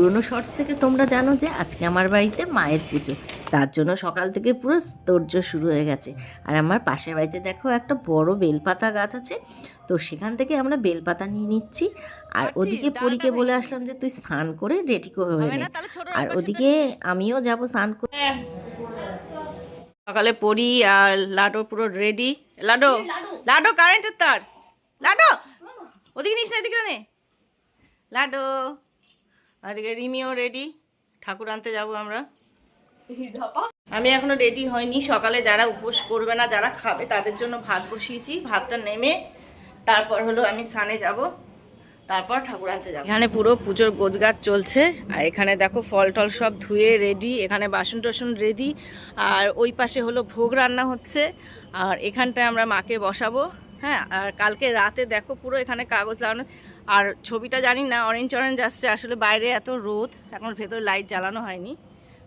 পুরনো শর্টস থেকে তোমরা জানো যে আজকে আমার বাড়িতে মায়ের পুজো, তার জন্য সকাল থেকে পুরো তোড়জোড় শুরু হয়ে গেছে। আর আমার পাশের বাড়িতে দেখো একটা বড় বেলপাতা গাছ আছে, তো সেখান থেকে আমরা বেলপাতা নিয়ে নিচ্ছি। আর ওদিকে পরীকে বলে আসলাম যে তুই স্নান করে রেডি করে নে, আর ওদিকে আমিও যাব স্নান করে। সকালে পরি আর লাডো পুরো রেডি। লাডো লাডো কারেন্টের তার, লাডো ওদিকে নিস না, এদিকে নে লাডো। ওদিকে রিমিও রেডি, ঠাকুর আনতে যাব আমরা। আমি এখনো রেডি হয়নি। সকালে যারা উপোস করবে না, যারা খাবে তাদের জন্য ভাত বসিয়েছি। ভাতটা নেমে তারপর হলো আমি স্নানে যাব, তারপর ঠাকুর আনতে যাব। এখানে পুরো পুজোর গোছগাছ চলছে। আর এখানে দেখো ফল টল সব ধুয়ে রেডি, এখানে বাসন টাসন রেডি। আর ওই পাশে হলো ভোগ রান্না হচ্ছে, আর এখানটায় আমরা মাকে বসাবো। হ্যাঁ, আর কালকে রাতে দেখো পুরো এখানে কাগজ লাগানো। আর ছবিটা জানি না অরেঞ্জ অরেঞ্জ আসছে, আসলে বাইরে এত রোদ, এখন ভেতরে লাইট জ্বালানো হয়নি।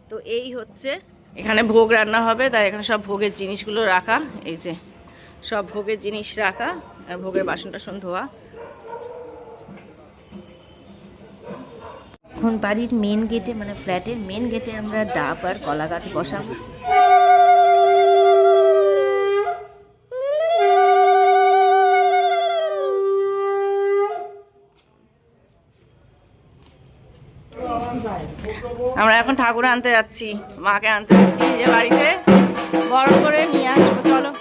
তো এই হচ্ছে এখানে ভোগ রান্না হবে, তাই এখানে সব ভোগের জিনিসগুলো রাখা। এই যে সব ভোগের জিনিস রাখা, ভোগের বাসন টাসন ধোয়া। এখন বাড়ির মেন গেটে, মানে ফ্ল্যাটের মেন গেটে আমরা ডাব আর কলা গাছ বসাবো। আমরা এখন ঠাকুর আনতে যাচ্ছি, মাকে আনতে যাচ্ছি যে বাড়িতে বড় করে নিয়ে আসবো। চলো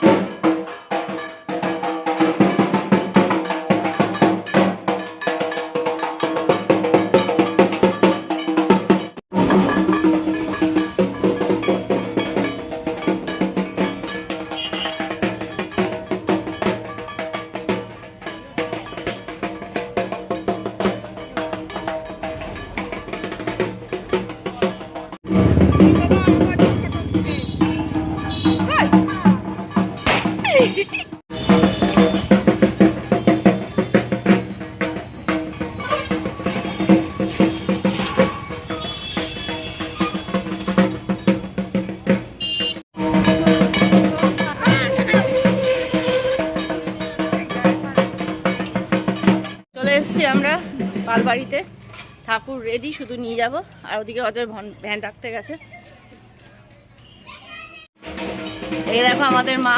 আমরা পালবাড়িতে। ঠাকুর রেডি, শুধু নিয়ে যাব। আর ওদিকে অজয় ভ্যান ডাকতে গেছে। এই দেখো আমাদের মা।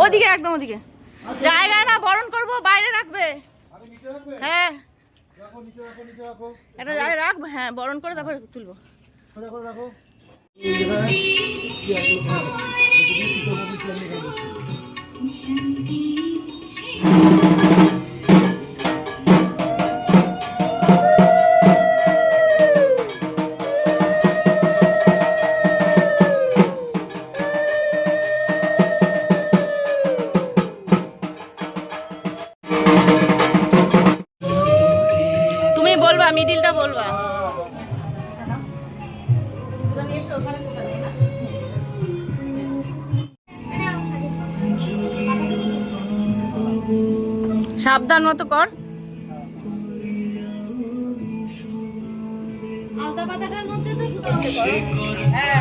ওদিকে একদম ওদিকে জায়গায় না, বরণ করবো, বাইরে রাখবে। হ্যাঁ একটা জায়গায় রাখবো, হ্যাঁ বরণ করে তারপরে তুলবো। সাবধান মতো কর। আলতা পাতাটার মধ্যে তো শুধু হ্যাঁ